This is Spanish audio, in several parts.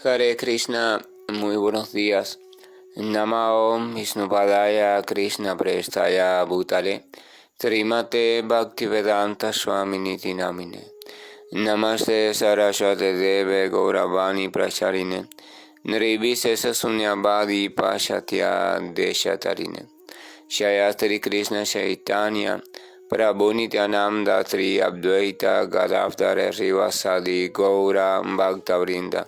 Hare Krishna, muy buenos días. Namo Vishnupadaya Krishna Prestaya Bhutale Trimate Bhaktivedanta Swaminiti Namine Namaste Saraswate Deve Gauravani Pracharine Nirvisesa Sunyavadi Pashatya Deshatarine Shayatri Krishna Chaitanya Prabhu Nityananda Tri Abdvaita Gadavdara Rivasadi Gaura Bhaktavrinda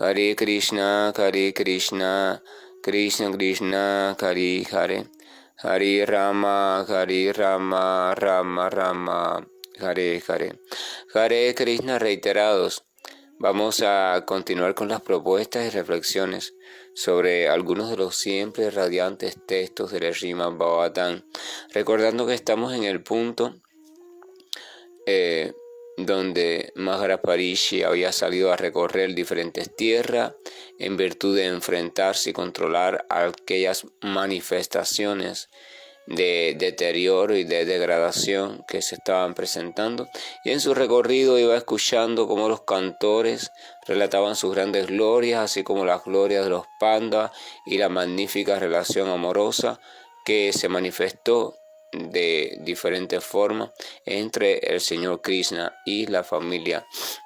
Hare Krishna, Krishna Krishna, Hare Hare, Hare Rama, Rama Rama, Hare Hare. Hare Krishna reiterados. Vamos a continuar con las propuestas y reflexiones sobre algunos de los siempre radiantes textos del Srimad Bhagavatam, recordando que estamos en el punto donde Maharaj Parishi había salido a recorrer diferentes tierras en virtud de enfrentarse y controlar aquellas manifestaciones de deterioro y de degradación que se estaban presentando, y en su recorrido iba escuchando cómo los cantores relataban sus grandes glorias, así como las glorias de los pandas y la magnífica relación amorosa que se manifestó de diferentes formas entre el señor Krishna y la familia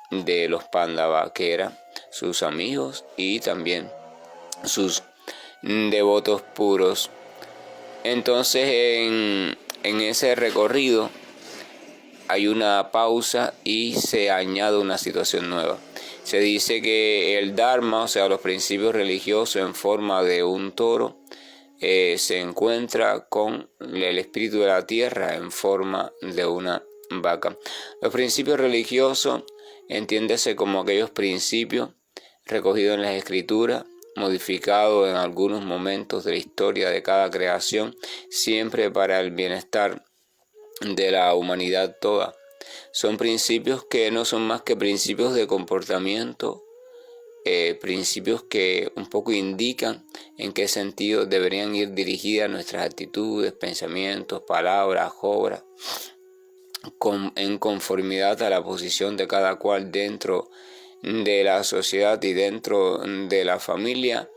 de los Pandava, que eran sus amigos y también sus devotos puros. Entonces en ese recorrido hay una pausa y se añade una situación nueva. Se dice que el Dharma, o sea, los principios religiosos en forma de un toro, se encuentra con el espíritu de la tierra en forma de una vaca. Los principios religiosos, entiéndese como aquellos principios recogidos en las escrituras, modificados en algunos momentos de la historia de cada creación, siempre para el bienestar de la humanidad toda. Son principios que no son más que principios de comportamiento, principios que un poco indican en qué sentido deberían ir dirigidas nuestras actitudes, pensamientos, palabras, obras, en conformidad a la posición de cada cual dentro de la sociedad y dentro de la familia,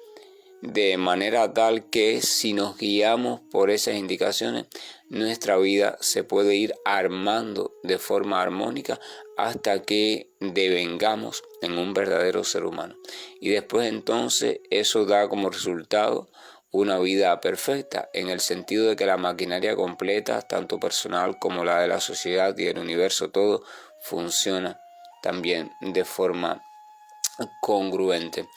de manera tal que si nos guiamos por esas indicaciones, nuestra vida se puede ir armando de forma armónica hasta que devengamos en un verdadero ser humano. Y después entonces eso da como resultado una vida perfecta, en el sentido de que la maquinaria completa, tanto personal como la de la sociedad y el universo todo, funciona también de forma congruente.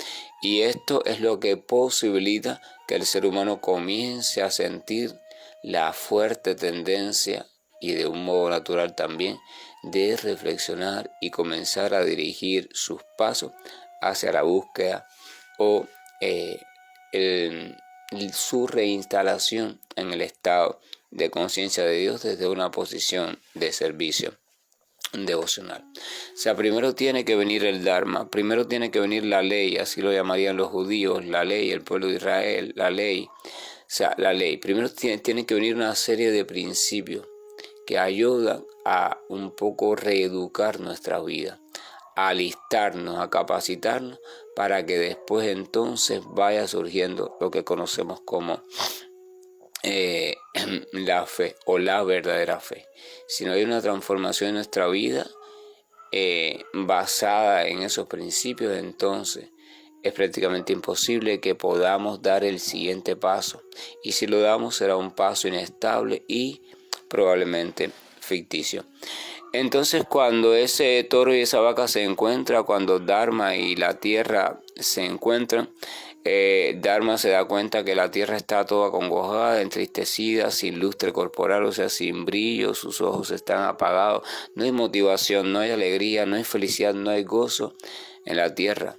Y esto es lo que posibilita que el ser humano comience a sentir la fuerte tendencia, y de un modo natural también, de reflexionar y comenzar a dirigir sus pasos hacia la búsqueda o su reinstalación en el estado de conciencia de Dios desde una posición de servicio devocional. O sea, primero tiene que venir el Dharma, primero tiene que venir la ley, así lo llamarían los judíos, la ley, el pueblo de Israel, la ley. O sea, la ley. Primero tiene que venir una serie de principios que ayudan a un poco reeducar nuestra vida, a alistarnos, a capacitarnos, para que después entonces vaya surgiendo lo que conocemos como la fe o la verdadera fe. Si no hay una transformación en nuestra vida basada en esos principios, entonces es prácticamente imposible que podamos dar el siguiente paso, y si lo damos será un paso inestable y probablemente ficticio. Entonces, cuando ese toro y esa vaca se encuentran, cuando Dharma y la tierra se encuentran, Dharma se da cuenta que la tierra está toda acongojada, entristecida, sin lustre corporal, o sea, sin brillo, sus ojos están apagados, no hay motivación, no hay alegría, no hay felicidad, no hay gozo en la tierra.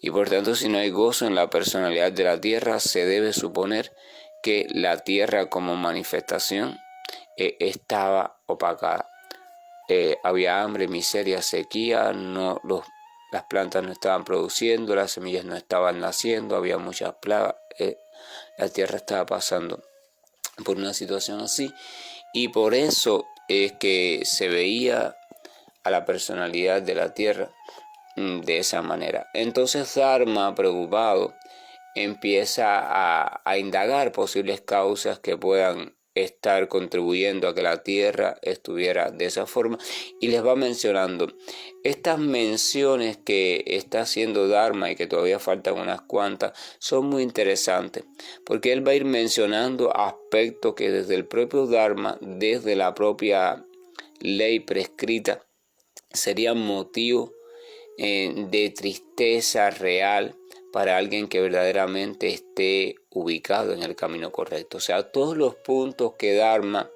Y por tanto, si no hay gozo en la personalidad de la tierra, se debe suponer que la tierra como manifestación estaba opacada. Había hambre, miseria, sequía, las plantas no estaban produciendo, las semillas no estaban naciendo, había muchas plagas, la tierra estaba pasando por una situación así, y por eso es que se veía a la personalidad de la tierra de esa manera. Entonces Dharma, preocupado, empieza a indagar posibles causas que puedan estar contribuyendo a que la Tierra estuviera de esa forma, y les va mencionando estas menciones que está haciendo Dharma, y que todavía faltan unas cuantas. Son muy interesantes porque él va a ir mencionando aspectos que desde el propio Dharma, desde la propia ley prescrita, serían motivo de tristeza real para alguien que verdaderamente esté ubicado en el camino correcto. O sea, todos los puntos que Dharma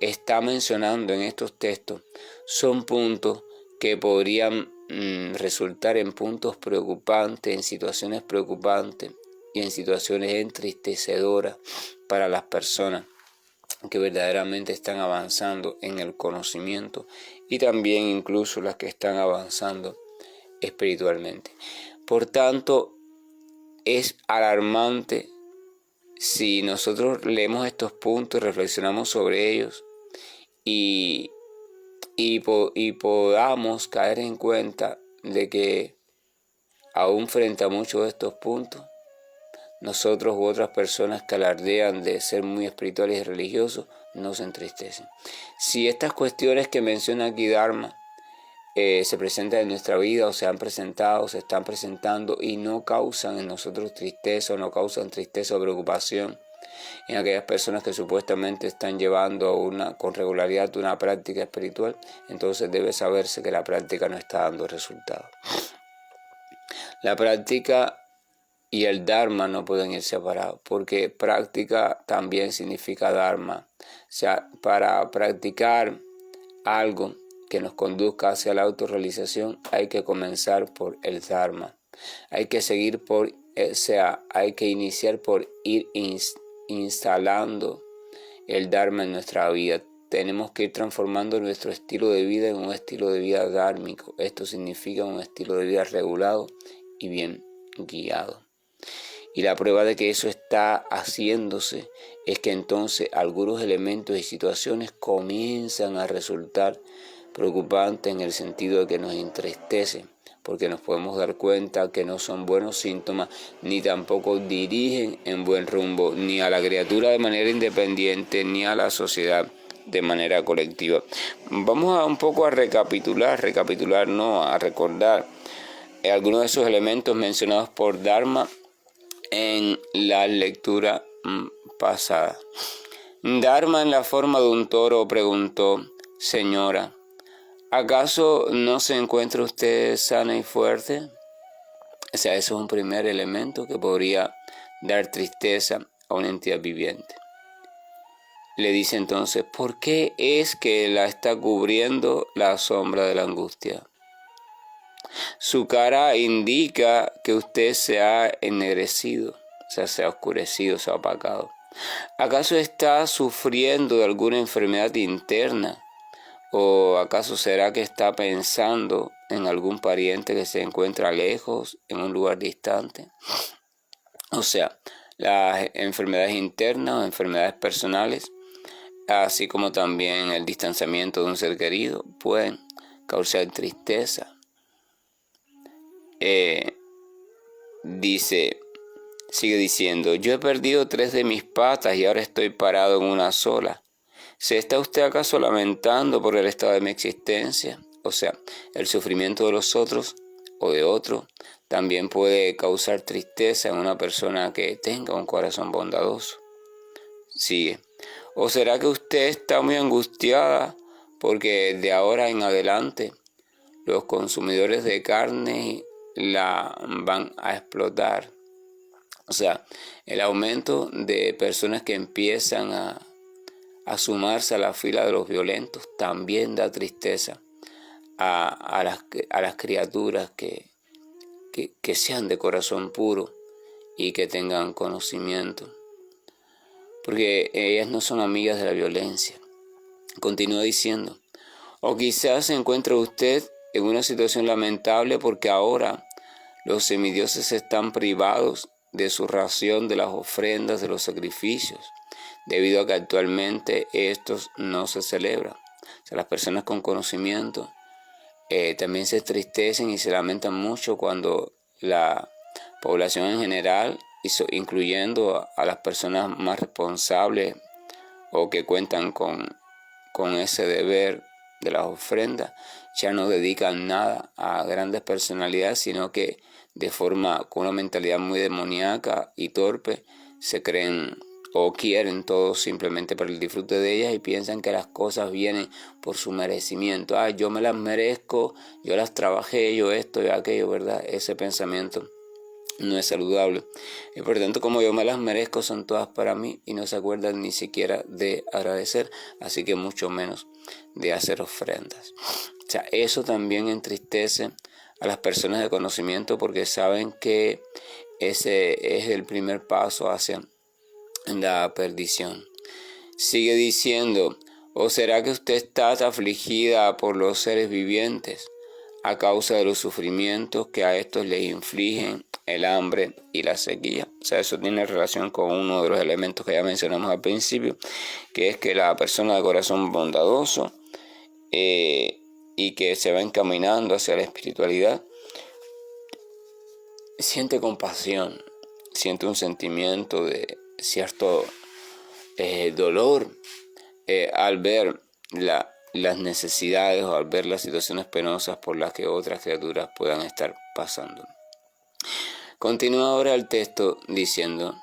está mencionando en estos textos son puntos que podrían resultar en puntos preocupantes, en situaciones preocupantes y en situaciones entristecedoras para las personas que verdaderamente están avanzando en el conocimiento, y también incluso las que están avanzando espiritualmente. Por tanto, es alarmante si nosotros leemos estos puntos y reflexionamos sobre ellos y podamos caer en cuenta de que aún frente a muchos de estos puntos, nosotros u otras personas que alardean de ser muy espirituales y religiosos no se entristecen. Si estas cuestiones que menciona aquí Dharma se presentan en nuestra vida, o se han presentado, se están presentando, y no causan en nosotros tristeza, o no causan tristeza o preocupación en aquellas personas que supuestamente están llevando con regularidad una práctica espiritual, entonces debe saberse que la práctica no está dando resultados. La práctica y el Dharma no pueden ir separados, porque práctica también significa Dharma. O sea, para practicar algo que nos conduzca hacia la autorrealización, hay que comenzar por el Dharma. Hay que seguir hay que iniciar por ir instalando el Dharma en nuestra vida. Tenemos que ir transformando nuestro estilo de vida en un estilo de vida dhármico. Esto significa un estilo de vida regulado y bien guiado. Y la prueba de que eso está haciéndose es que entonces algunos elementos y situaciones comienzan a resultar preocupantes, en el sentido de que nos entristecen, porque nos podemos dar cuenta que no son buenos síntomas, ni tampoco dirigen en buen rumbo, ni a la criatura de manera independiente, ni a la sociedad de manera colectiva. Vamos a un poco a recordar algunos de esos elementos mencionados por Dharma en la lectura pasada. Dharma, en la forma de un toro, preguntó: Señora, ¿acaso no se encuentra usted sana y fuerte? O sea, eso es un primer elemento que podría dar tristeza a una entidad viviente. Le dice entonces: ¿por qué es que la está cubriendo la sombra de la angustia? Su cara indica que usted se ha ennegrecido, o sea, se ha oscurecido, se ha opacado. ¿Acaso está sufriendo de alguna enfermedad interna? ¿O acaso será que está pensando en algún pariente que se encuentra lejos, en un lugar distante? O sea, las enfermedades internas o enfermedades personales, así como también el distanciamiento de un ser querido, pueden causar tristeza. Sigue diciendo: yo he perdido 3 de mis patas y ahora estoy parado en una sola. ¿Se está usted acaso lamentando por el estado de mi existencia? O sea, el sufrimiento de los otros o de otro también puede causar tristeza en una persona que tenga un corazón bondadoso. Sigue: ¿o será que usted está muy angustiada porque de ahora en adelante los consumidores de carne la van a explotar? O sea, el aumento de personas que empiezan a sumarse a la fila de los violentos también da tristeza a las criaturas que sean de corazón puro y que tengan conocimiento, porque ellas no son amigas de la violencia. Continúa diciendo: o quizás se encuentre usted en una situación lamentable porque ahora los semidioses están privados de su ración de las ofrendas, de los sacrificios, debido a que actualmente estos no se celebran. O sea, las personas con conocimiento también se entristecen y se lamentan mucho cuando la población en general, incluyendo a las personas más responsables o que cuentan con ese deber de las ofrendas, ya no dedican nada a grandes personalidades, sino que con una mentalidad muy demoníaca y torpe, se creen o quieren todo simplemente por el disfrute de ellas y piensan que las cosas vienen por su merecimiento. Yo me las merezco, yo las trabajé, yo esto y aquello, ¿verdad? Ese pensamiento no es saludable. Y por tanto, como yo me las merezco, son todas para mí y no se acuerdan ni siquiera de agradecer, así que mucho menos de hacer ofrendas. O sea, eso también entristece a las personas de conocimiento porque saben que ese es el primer paso hacia la perdición. Sigue diciendo: ¿o será que usted está afligida por los seres vivientes a causa de los sufrimientos que a estos les infligen el hambre y la sequía? O sea, eso tiene relación con uno de los elementos que ya mencionamos al principio, que es que la persona de corazón bondadoso y que se va encaminando hacia la espiritualidad siente compasión, siente un sentimiento de cierto dolor al ver las necesidades o al ver las situaciones penosas por las que otras criaturas puedan estar pasando. Continúa ahora el texto diciendo: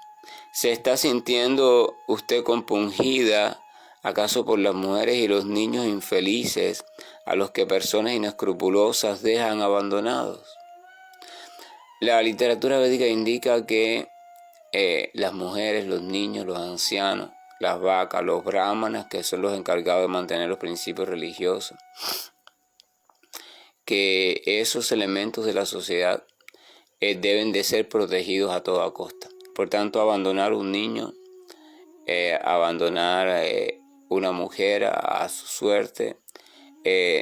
¿se está sintiendo usted compungida acaso por las mujeres y los niños infelices a los que personas inescrupulosas dejan abandonados? La literatura védica indica que las mujeres, los niños, los ancianos, las vacas, los brahmanas, que son los encargados de mantener los principios religiosos, que esos elementos de la sociedad deben de ser protegidos a toda costa. Por tanto, abandonar un niño, abandonar una mujer a su suerte,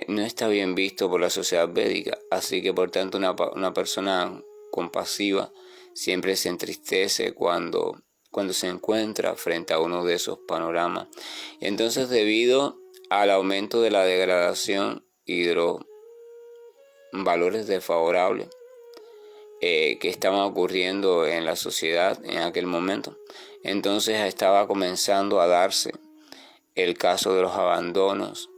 no está bien visto por la sociedad védica. Así que por tanto una persona compasiva siempre se entristece cuando se encuentra frente a uno de esos panoramas. Y entonces, debido al aumento de la degradación y de los valores desfavorables que estaban ocurriendo en la sociedad en aquel momento, entonces estaba comenzando a darse el caso de los abandonos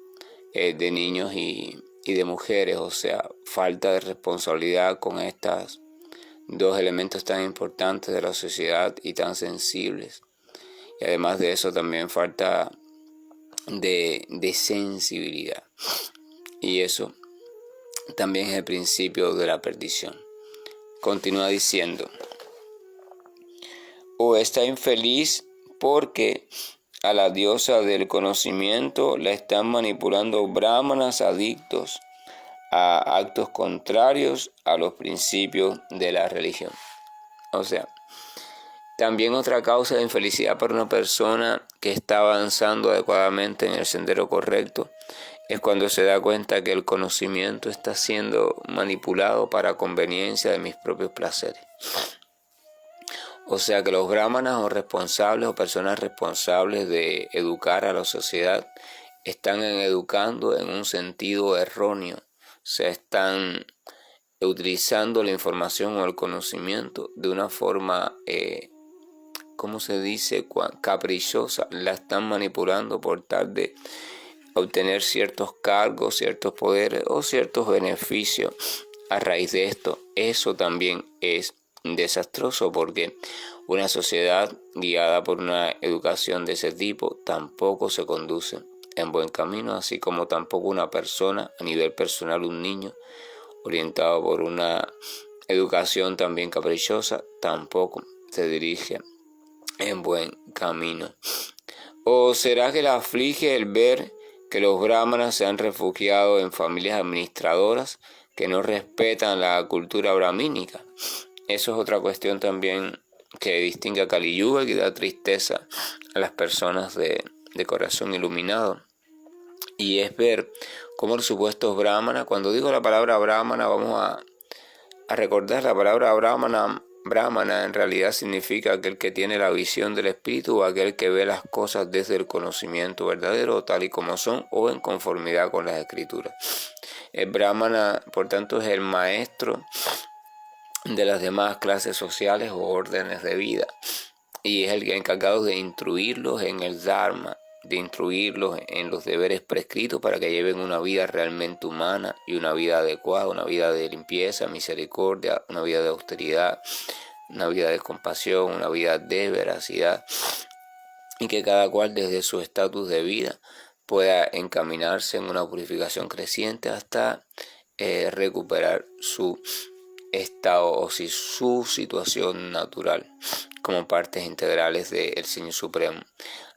de niños y de mujeres, o sea, falta de responsabilidad con estas dos elementos tan importantes de la sociedad y tan sensibles. Y además de eso también falta de sensibilidad. Y eso también es el principio de la perdición. Continúa diciendo: ¿o está infeliz porque a la diosa del conocimiento la están manipulando brahmanas adictos a actos contrarios a los principios de la religión? O sea, también otra causa de infelicidad para una persona que está avanzando adecuadamente en el sendero correcto es cuando se da cuenta que el conocimiento está siendo manipulado para conveniencia de mis propios placeres. O sea que los brahmanas o responsables o personas responsables de educar a la sociedad están educando en un sentido erróneo. Se están utilizando la información o el conocimiento de una forma, ¿cómo se dice?, caprichosa. La están manipulando por tal de obtener ciertos cargos, ciertos poderes o ciertos beneficios a raíz de esto. Eso también es desastroso porque una sociedad guiada por una educación de ese tipo tampoco se conduce en buen camino, así como tampoco una persona a nivel personal, un niño orientado por una educación también caprichosa, tampoco se dirige en buen camino. ¿O será que la aflige el ver que los brahmanas se han refugiado en familias administradoras que no respetan la cultura brahmínica? Eso es otra cuestión también que distingue a Kali Yuga y que da tristeza a las personas de corazón iluminado. Y es ver cómo los supuestos brahmanas, cuando digo la palabra brahmana, vamos a recordar la palabra brahmana Brahmana en realidad significa aquel que tiene la visión del espíritu o aquel que ve las cosas desde el conocimiento verdadero, tal y como son, o en conformidad con las escrituras. El Brahmana, por tanto, es el maestro de las demás clases sociales o órdenes de vida, y es el encargado de instruirlos en el Dharma, de instruirlos en los deberes prescritos para que lleven una vida realmente humana y una vida adecuada, una vida de limpieza, misericordia, una vida de austeridad, una vida de compasión, una vida de veracidad, y que cada cual desde su estatus de vida pueda encaminarse en una purificación creciente hasta recuperar su estado o si su situación natural como partes integrales del Señor Supremo.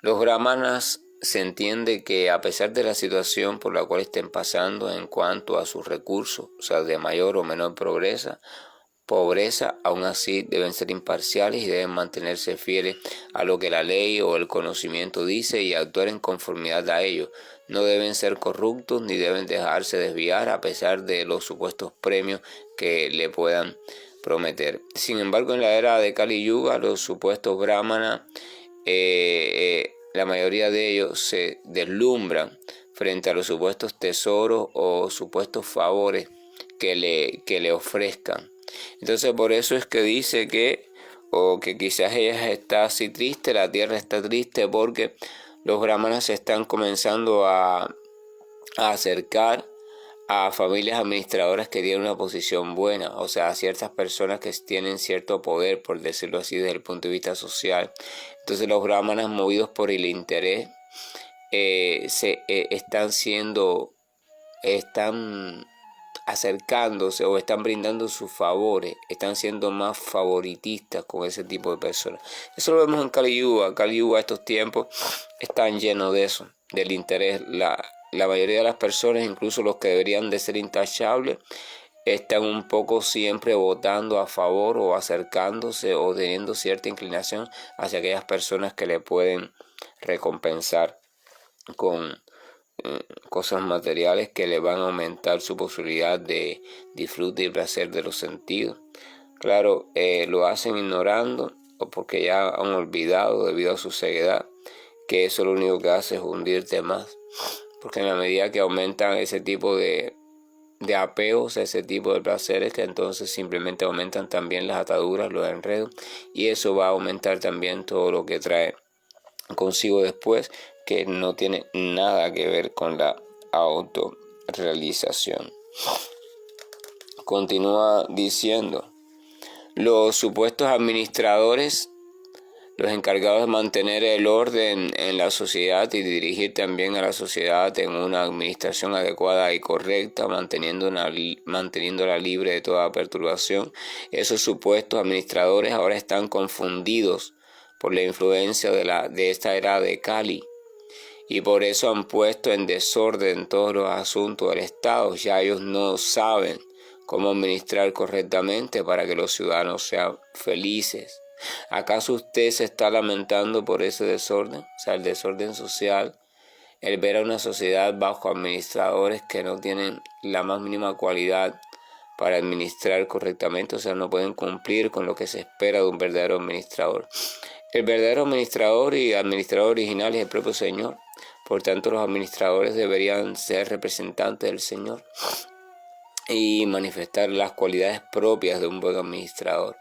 Los brahmanas se entiende que a pesar de la situación por la cual estén pasando en cuanto a sus recursos, o sea, de mayor o menor pobreza, aún así deben ser imparciales y deben mantenerse fieles a lo que la ley o el conocimiento dice y actuar en conformidad a ello. No deben ser corruptos ni deben dejarse desviar a pesar de los supuestos premios que le puedan prometer. Sin embargo, en la era de Kali Yuga, los supuestos brahmanas, la mayoría de ellos se deslumbran frente a los supuestos tesoros o supuestos favores que le ofrezcan. Entonces por eso es que dice que quizás ella está así triste, la tierra está triste porque los brahmanas se están comenzando a acercar a familias administradoras que tienen una posición buena, o sea, a ciertas personas que tienen cierto poder, por decirlo así, desde el punto de vista social. Entonces los brahmanas, movidos por el interés, están acercándose o están brindando sus favores, están siendo más favoritistas con ese tipo de personas. Eso lo vemos en Kali Yuga. Kali Yuga, estos tiempos están llenos de eso, del interés. La mayoría de las personas, incluso los que deberían de ser intachables, están un poco siempre votando a favor o acercándose o teniendo cierta inclinación hacia aquellas personas que le pueden recompensar con cosas materiales que le van a aumentar su posibilidad de disfrute y placer de los sentidos. Claro, lo hacen ignorando o porque ya han olvidado debido a su ceguedad que eso lo único que hace es hundirte más, porque en la medida que aumentan ese tipo de apegos, ese tipo de placeres, que entonces simplemente aumentan también las ataduras, los enredos, y eso va a aumentar también todo lo que trae consigo después, que no tiene nada que ver con la autorrealización. Continúa diciendo: los supuestos administradores, los encargados de mantener el orden en la sociedad y dirigir también a la sociedad en una administración adecuada y correcta, manteniéndola libre de toda perturbación, esos supuestos administradores ahora están confundidos por la influencia de esta era de Kali, y por eso han puesto en desorden todos los asuntos del Estado. Ya ellos no saben cómo administrar correctamente para que los ciudadanos sean felices. ¿Acaso usted se está lamentando por ese desorden? O sea, el desorden social, el ver a una sociedad bajo administradores que no tienen la más mínima cualidad para administrar correctamente, o sea, no pueden cumplir con lo que se espera de un verdadero administrador. El verdadero administrador y administrador original es el propio Señor. Por tanto, los administradores deberían ser representantes del Señor y manifestar las cualidades propias de un buen administrador,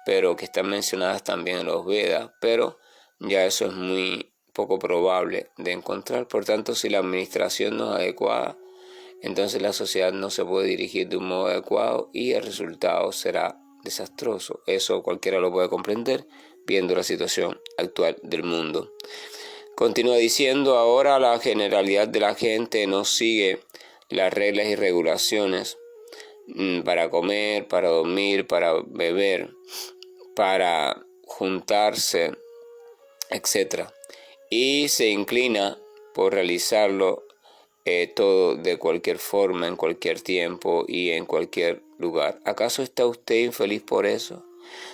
pero que están mencionadas también en los Vedas, pero ya eso es muy poco probable de encontrar. Por tanto, si la administración no es adecuada, entonces la sociedad no se puede dirigir de un modo adecuado y el resultado será desastroso. Eso cualquiera lo puede comprender viendo la situación actual del mundo. Continúa diciendo: ahora la generalidad de la gente no sigue las reglas y regulaciones para comer, para dormir, para beber, para juntarse, etc. Y se inclina por realizarlo todo de cualquier forma, en cualquier tiempo y en cualquier lugar. ¿Acaso está usted infeliz por eso?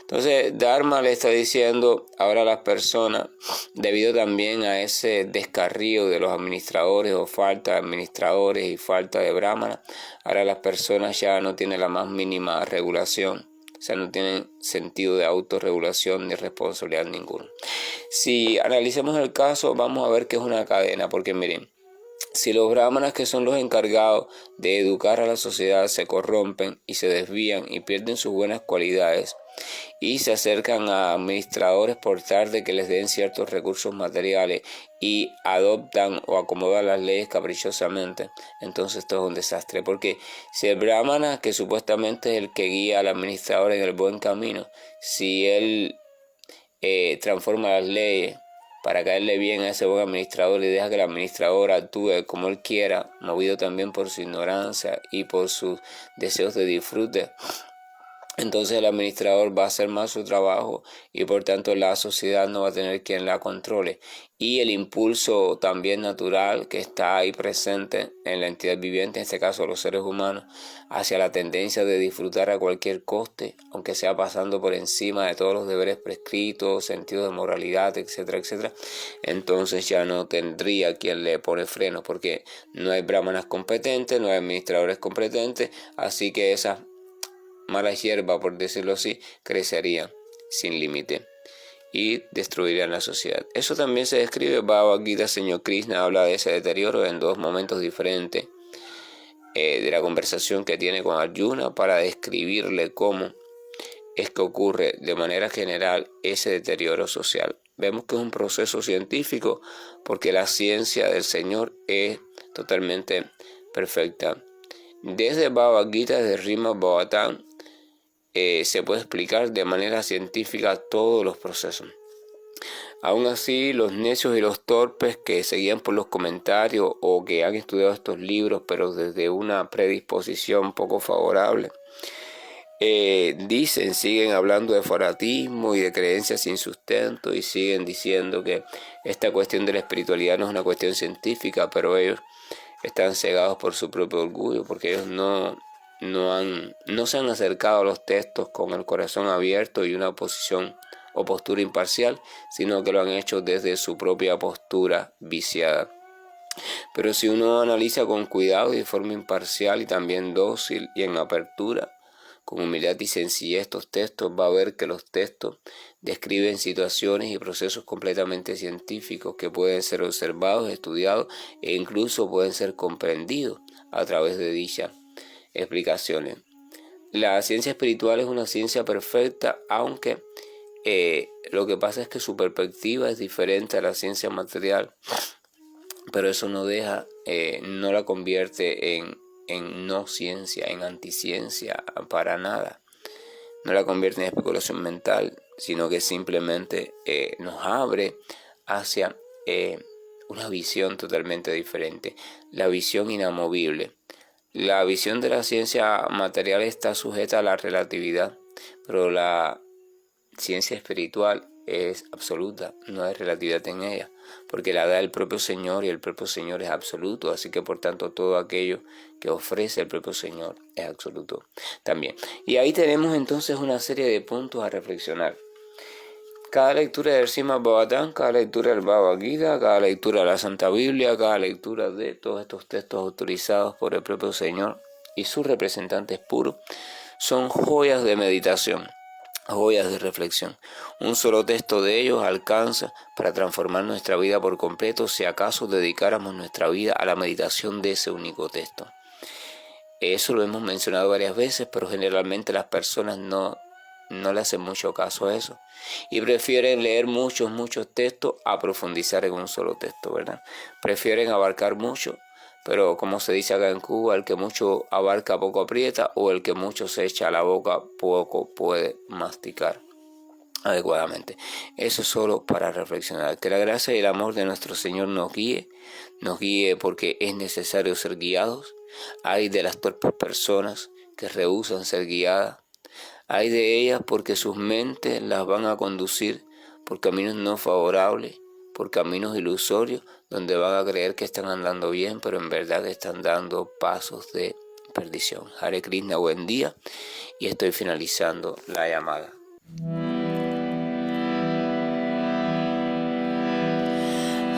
Entonces Dharma le está diciendo ahora a las personas, debido también a ese descarrío de los administradores o falta de administradores y falta de brahmanas, ahora las personas ya no tienen la más mínima regulación. O sea, no tienen sentido de autorregulación ni responsabilidad ninguno. Si analizamos el caso, vamos a ver que es una cadena, porque miren, si los brahmanas, que son los encargados de educar a la sociedad, se corrompen y se desvían y pierden sus buenas cualidades y se acercan a administradores por tal de que les den ciertos recursos materiales y adoptan o acomodan las leyes caprichosamente, entonces esto es un desastre, porque si el brahmana, que supuestamente es el que guía al administrador en el buen camino, si él transforma las leyes para caerle bien a ese buen administrador y deja que el administrador actúe como él quiera, movido también por su ignorancia y por sus deseos de disfrute, entonces el administrador va a hacer mal su trabajo y por tanto la sociedad no va a tener quien la controle. Y el impulso también natural que está ahí presente en la entidad viviente, en este caso los seres humanos, hacia la tendencia de disfrutar a cualquier coste, aunque sea pasando por encima de todos los deberes prescritos, sentido de moralidad, etcétera, etcétera, entonces ya no tendría quien le pone freno, porque no hay brahmanas competentes, no hay administradores competentes, así que esas mala hierba, por decirlo así, crecería sin límite y destruirían la sociedad. Eso también se describe, Bhagavad Gita, Señor Krishna habla de ese deterioro en dos momentos diferentes de la conversación que tiene con Arjuna para describirle cómo es que ocurre de manera general ese deterioro social. Vemos que es un proceso científico porque la ciencia del Señor es totalmente perfecta. Desde Bhagavad Gita, desde Srimad Bhagavatam, se puede explicar de manera científica todos los procesos. Aún así, los necios y los torpes que seguían por los comentarios o que han estudiado estos libros pero desde una predisposición poco favorable, siguen hablando de fanatismo y de creencias sin sustento y siguen diciendo que esta cuestión de la espiritualidad no es una cuestión científica, pero ellos están cegados por su propio orgullo porque ellos no se han acercado a los textos con el corazón abierto y una posición o postura imparcial, sino que lo han hecho desde su propia postura viciada. Pero si uno analiza con cuidado y de forma imparcial y también dócil y en apertura, con humildad y sencillez estos textos, va a ver que los textos describen situaciones y procesos completamente científicos que pueden ser observados, estudiados e incluso pueden ser comprendidos a través de dicha explicaciones. La ciencia espiritual es una ciencia perfecta, aunque lo que pasa es que su perspectiva es diferente a la ciencia material, pero eso no no la convierte en no ciencia, en anticiencia, para nada. No la convierte en especulación mental, sino que simplemente nos abre hacia una visión totalmente diferente, la visión inamovible. La visión de la ciencia material está sujeta a la relatividad, pero la ciencia espiritual es absoluta, no hay relatividad en ella, porque la da el propio Señor y el propio Señor es absoluto, así que por tanto todo aquello que ofrece el propio Señor es absoluto también. Y ahí tenemos entonces una serie de puntos a reflexionar. Cada lectura del Srimad Bhagavatam, cada lectura del Bhagavad Gita, cada lectura de la Santa Biblia, cada lectura de todos estos textos autorizados por el propio Señor y sus representantes puros, son joyas de meditación, joyas de reflexión. Un solo texto de ellos alcanza para transformar nuestra vida por completo si acaso dedicáramos nuestra vida a la meditación de ese único texto. Eso lo hemos mencionado varias veces, pero generalmente las personas no le hacen mucho caso a eso y prefieren leer muchos textos a profundizar en un solo texto, ¿verdad? Prefieren abarcar mucho, pero como se dice acá en Cuba, el que mucho abarca poco aprieta, o el que mucho se echa a la boca poco puede masticar adecuadamente. Eso es solo para reflexionar. Que la gracia y el amor de nuestro Señor nos guíe porque es necesario ser guiados. Hay de las torpes personas que rehúsan ser guiadas. Hay de ellas porque sus mentes las van a conducir por caminos no favorables, por caminos ilusorios, donde van a creer que están andando bien, pero en verdad están dando pasos de perdición. Hare Krishna, buen día, y estoy finalizando la llamada.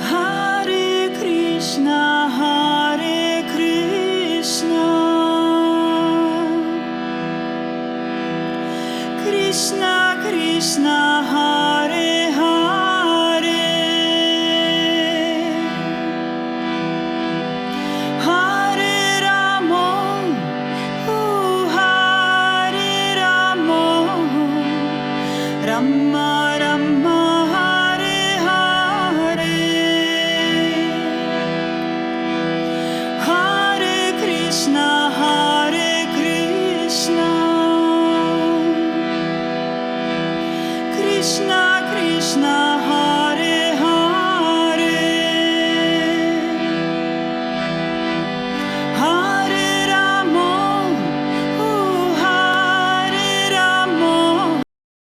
Hare Krishna, Hare Krishna, Krishna Krishna Hare Hare Hare Rama Hare Rama Rama Rama Hare Hare Hare Krishna Hare Krishna Krishna Krishna